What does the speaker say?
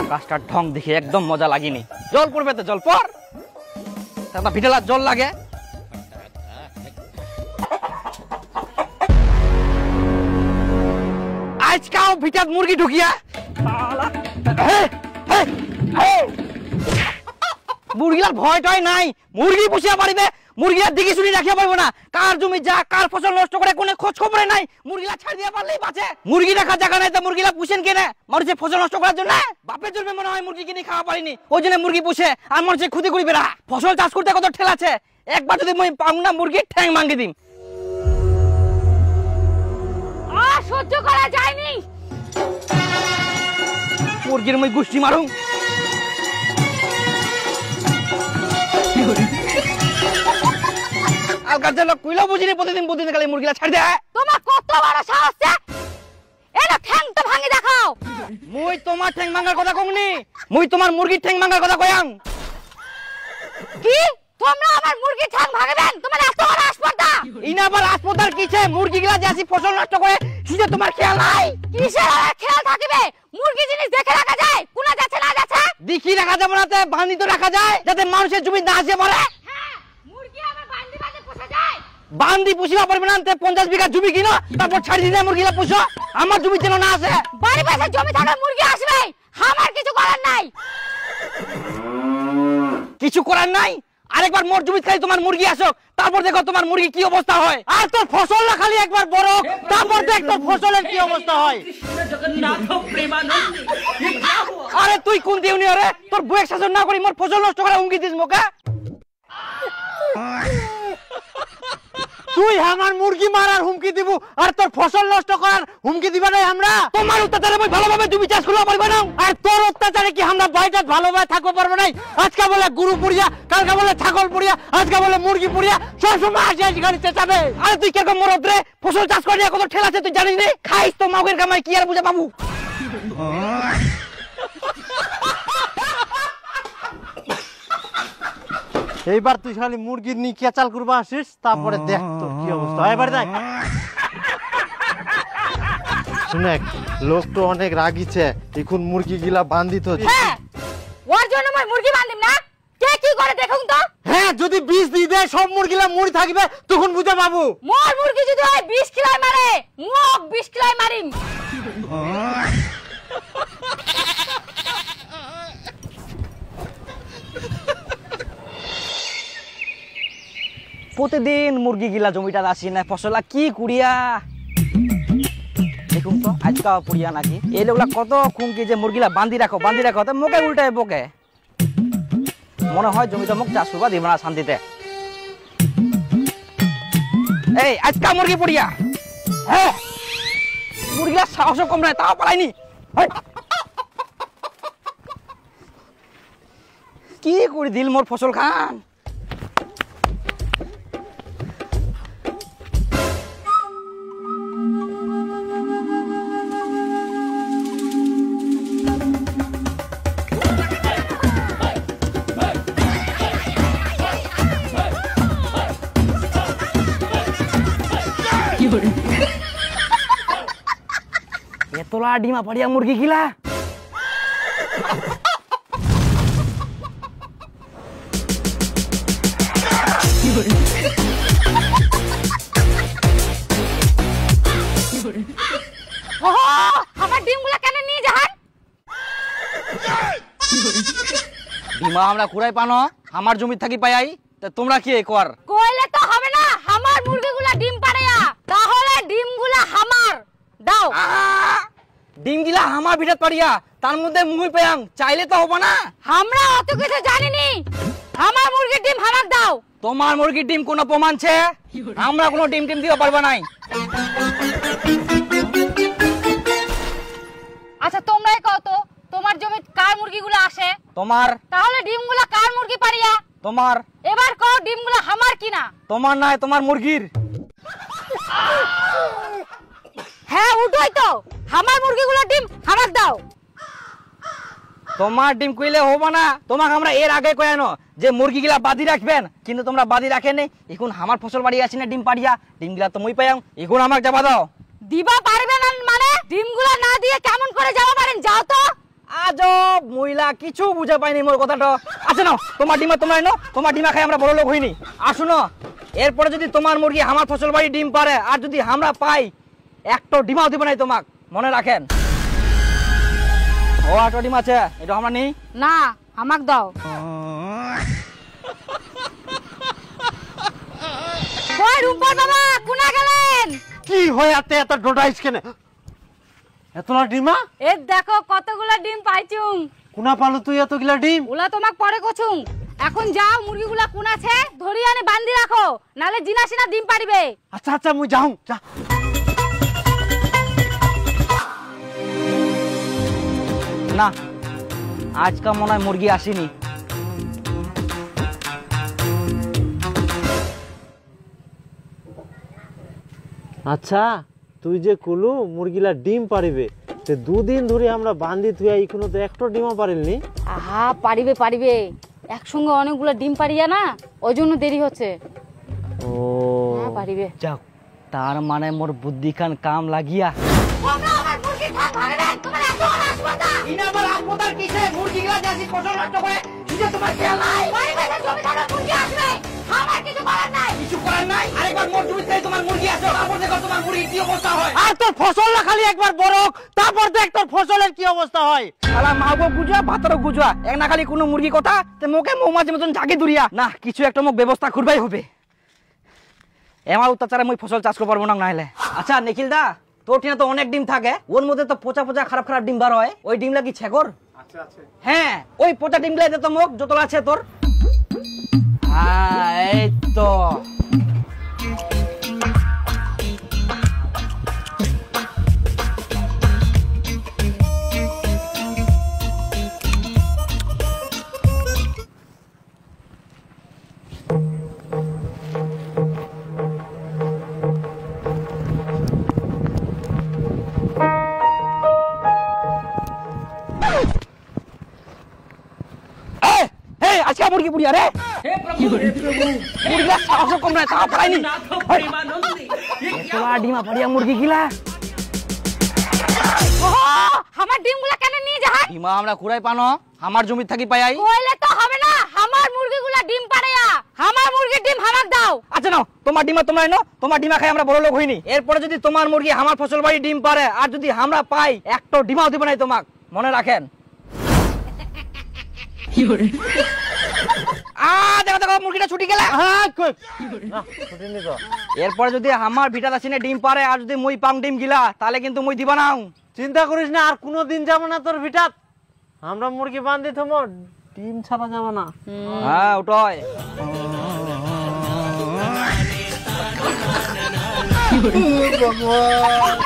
আকাশটার ঢং দেখে একদম মজা লাগেনি। জল পড়বে তো জল পর, ভিটালার জল লাগে। আজকাও ভিটাত মুরগি ঢুকিয়া মুরগিলার ভয় টয় নাই, মুরগি পুষিয়া পারিবে, মুরগিলার দিকে শুনি রাখিয়া পারবো না। কার জমি যা কার ফসল নষ্ট করে কোনো খোঁজ খবরে নাই, মুরগিলা ছাড় দিয়া পারলেই বাঁচে। মুরগি রাখা জায়গা নাই তো মুরগিলা পুষেন কেনে? মানুষের ফসল নষ্ট করার জন্য। বাপের জন্য মনে হয় মুরগি কিনে খাওয়া পারিনি, ওই জন্য মুরগি পুষে আর মানুষের ক্ষতি করিবে না। ফসল চাষ করতে কত ঠেলা আছে, একবার যদি মই পাও না মুরগির ঠ্যাং ভাঙি দিম। সহ্য করা যায়নি, মুরগির মই গুষ্টি মারুম। প্রতিদিন খালি মুরগিলা ছাড় দেয়। তোমার কত বড় সাহস, এলা ঠ্যাং তো ভাঙি দেখাও। মুই তোমার ঠ্যাং ভাঙার কথা কইনি, মুই তোমার মুরগির ঠ্যাং ভাঙার কথা কইয়াম। কি তোমরা আমার মুরগির ঠ্যাং ভাঙবেন? তোমার এত বড় আসপর্দা। ইনা আবার আসপর্দার কিছে? মুরগিগুলা যে আসি ফসল নষ্ট করে সেটা তোমার খেয়াল নাই? কিসের আর খেয়াল থাকবে? মুরগি জিনিস দেখে রাখা যায়, কোনা যাচ্ছে না যাচ্ছে দেখি রাখা যাবে না, তে বাঁধি তো রাখা যায় যাতে মানুষের জমি না আসে পড়ে। হ্যাঁ, মুরগি আবার বাঁধি বাঁধি পোষা যায়। বান্দি পুষিবা পারবে না, 50 বিঘা জমি কিনো তারপর ছাড়ি দিলে মুরগিলা পুষো। আমার জমি যেন না আসে। বাড়ি পাশে জমি থাকলে মুরগি আসবে, আমার কিছু করার নাই। কিছু করার নাই? আরেকবার মোর জমি খালি তোমার মুরগি আসো, তারপর দেখো তোমার মুরগি কি অবস্থা হয়। আর তোর ফসল না খালি একবার বড়, তারপর দেখ তোর ফসলের কি অবস্থা হয়। আরে তুই কোন দিউনি? আরে তোর বউয়ের শাসন না করি মোর ফসল নষ্ট করে হুমকি দিস মোকে? তুই আমার মুরগি মারার হুমকি দিব আর তোর ফসল নষ্ট করার হুমকি দিবা নাই আমরা? তোমার অত্যাচারে আমি ভালোভাবে জমি চাষ করতে পারবো না, আর তোর অত্যাচারে কি আমরা বাইরে ভালোভাবে থাকতে পারবো না? আজকে বলে গরু পুড়িয়া, কালকে বলে ছাগল পুড়িয়া, আজকে বলে মুরগি পুড়িয়া, সবসময় আসি আসি গাড়ি চেঁচাবে। আরে তুই কিরকম মরদ রে? ফসল চাষ করে কত ঠেলা আছে তুই জানিস রে? খাইস তো মাগের কামাই, কি আর বুঝে বাবু। এইবার তুই খালি মুরগির নিয়ে কেচাল করবা আসিস, তারপরে দেখ তোর কি অবস্থা। এবার দেখ শুনে, লোক তো অনেক রাগিছে, এখন মুরগি গিলা বান্ধিত। হ্যাঁ, ওর জন্য মই মুরগি বাঁধিম না, কে কি করে দেখুন তো। হ্যাঁ, যদি বিষ দিয়ে দেয় সব মুরগিলা মরি থাকবে, তখন বুঝে বাবু। মোর মুরগি যদি হয় 20 কিলাই মারে, মুখ 20 কিলাই মারিম। প্রতিদিন মুরগি গিলা জমিটা আসি না, ফসলা কি কুড়িয়া দেখুন তো আজকা পুড়িয়া নাকি। এই লোকলা কত খুঁকি যে মুরগিলা বান্ধি রাখো বান্ধি রাখো, তো মুখে উল্টায় বকে। মনে হয় জমিটা মুখ চাষ করবা দিব না শান্তিতে। এই আজকা মুরগি পুড়িয়া, হ্যাঁ মুরগিলা সাহস কম নাই, তাও পালাইনি। কি করে দিল মোর ফসল খান। এতলা ডিমা পাড়িয়া মুরগি গিলা। আমার ডিমগুলা কেন নিয়ে যান? ডিমা আমরা কুড়াই পানো, আমার জমি থাকি পাই, তা তোমরা কি কর? কইলে তো হবে না, আমার মুরগিগুলা ডিম পাড়েয়া, তাহলে ডিমগুলা আমার দাও। ডিম গিলা আমার ভিতর পাড়িয়া, তার মধ্যে মুই পেয়াং, চাইলে তো হবে না। আমরা অত কিছু জানিনি, আমার মুরগির ডিম আমার দাও। তোমার মুরগির ডিম কোনো প্রমাণ ছে? আমরা কোনো ডিম টিম দিতে পারবো নাই। আচ্ছা তোমরাই কও তো, তোমার জমি কার মুরগিগুলো আসে? তোমার। তাহলে ডিমগুলা কার মুরগি পাড়িয়া? তোমার। এবার কও ডিমগুলো আমার কিনা? তোমার নাই, তোমার মুরগির। হ্যাঁ উঠোই তো, আমার মুরগিগুলো ডিম আমার দাও। তোমার ডিম কইলে হবে না, তোমাকে আমরা এর আগে কয়ানো যে মুরগি গিলা বাঁধি রাখবেন, কিন্তু তোমরা বাঁধি রাখেনি। এখন আমার ফসল বাড়ি আসি না ডিম পাড়িয়া, ডিম গিলা তো মুই পাইয়াং, এখন আমাকে যাবা দাও। দিবা পারবে না মানে? ডিমগুলো না দিয়ে কেমন করে যাওয়া পারেন? যাও তো, আজব মহিলা কিছু বুঝে পাইনি মোর কথাটা। আচ্ছা নাও তোমার ডিমা তোমরা এনো, তোমার ডিমা খাই আমরা বড় লোক হইনি। আর শুনো, এরপরে যদি তোমার মুরগি আমার ফসল বাড়ি ডিম পারে আর যদি আমরা পাই একটা ডিমাও দিব নাই তোমাক, মনে রাখেন। ও একটা ডিম আছে, এটা আমরা নেই না, আমাক দাও। কই রুম্পা বাবা, কোনা গেলেন? কি হয় এত ডোডাইস কেন? এতলা ডিমা? এ দেখো কতগুলা ডিম পাইছুম। কোনা পালো তুই এতগুলা ডিম? ওলা তোমাক পরে কছুম। এখন যাও মুরগিগুলা কোন আছে ধরি আনে বান্ধি রাখো, নালে জিনাসিনা ডিম পারিবে। আচ্ছা আচ্ছা মুই যাও যা। না, আজকা মনে হয় মুরগি আসেনি। আচ্ছা তুই যে কলু মুরগিলা ডিম পারিবে, তে দুদিন ধরে আমরা বান্ধি তুই এখনো তো একটা ডিমও পারিলনি। আহা পারিবে পারিবে, একসঙ্গে অনেকগুলো ডিম পারিয়া না, ওই জন্য দেরি হচ্ছে। ও হ্যাঁ পারিবে। যাও, তার মানে মোর বুদ্ধি খান কাম লাগিয়া। আর তোর ফসল না খালি একবার বড় তারপর দেখ তোর ফসলের কি অবস্থা হয়। শালা মাগো গুজা ভাতরও গুজা, এক না খালি কোনো মুরগি কথা তে মোকে মৌমাছি মতন জাগে দুরিয়া। না, কিছু একটা মোক ব্যবস্থা করবাই হবে। এমার অত্যাচারে মই ফসল চাষ করতে পারবো না নাহলে। আচ্ছা নিখিল দা, তোর টিনা তো অনেক ডিম থাকে, ওর মধ্যে তো পচা পচা খারাপ খারাপ ডিম বার হয়, ওই ডিমলা কি ছেকর? আচ্ছা আছে। হ্যাঁ, ওই পচা ডিমগুলা দে তো মোক, যতলা আছে তোর। হ্যাঁ এই তো। আজকে মুরগি পুড়িয়া রে, মুরগিলা সাহস কম নাই, তাও পাইনি। তোলা ডিমা পাড়িয়া মুরগি গিলা। ওহো, আমার ডিমগুলা কেন নিয়ে যান? ডিমা আমরা কুড়াই পানো, আমার জমি থাকি পাই। কইলে তো হবে না, আমার মুরগিগুলা ডিম পাড়ায়া, আমার মুরগির ডিম আমাক দাও। আচ্ছা নাও, তোমার ডিমা তোমরা এনো, তোমার ডিমা খাই আমরা বড় লোক হইনি। এরপরে যদি তোমার মুরগি আমার ফসল বাড়ি ডিম পারে আর যদি আমরা পাই একটা ডিমাও দিব নাই তোমাক, মনে রাখেন। দেখো দেখো মুরগিটা ছুটি গেলে। এরপরে যদি আমার ভিটা দাসিনে ডিম পারে আর যদি মুই পাং ডিম গিলা, তাহলে কিন্তু মুই দিবা নাও। চিন্তা করিস না, আর কোনো দিন যাবো না তোর ভিটাত। আমরা মুরগি বান্ধি থমো, ডিম ছাড়া যাবো না। হ্যাঁ ওটাই। ভগবান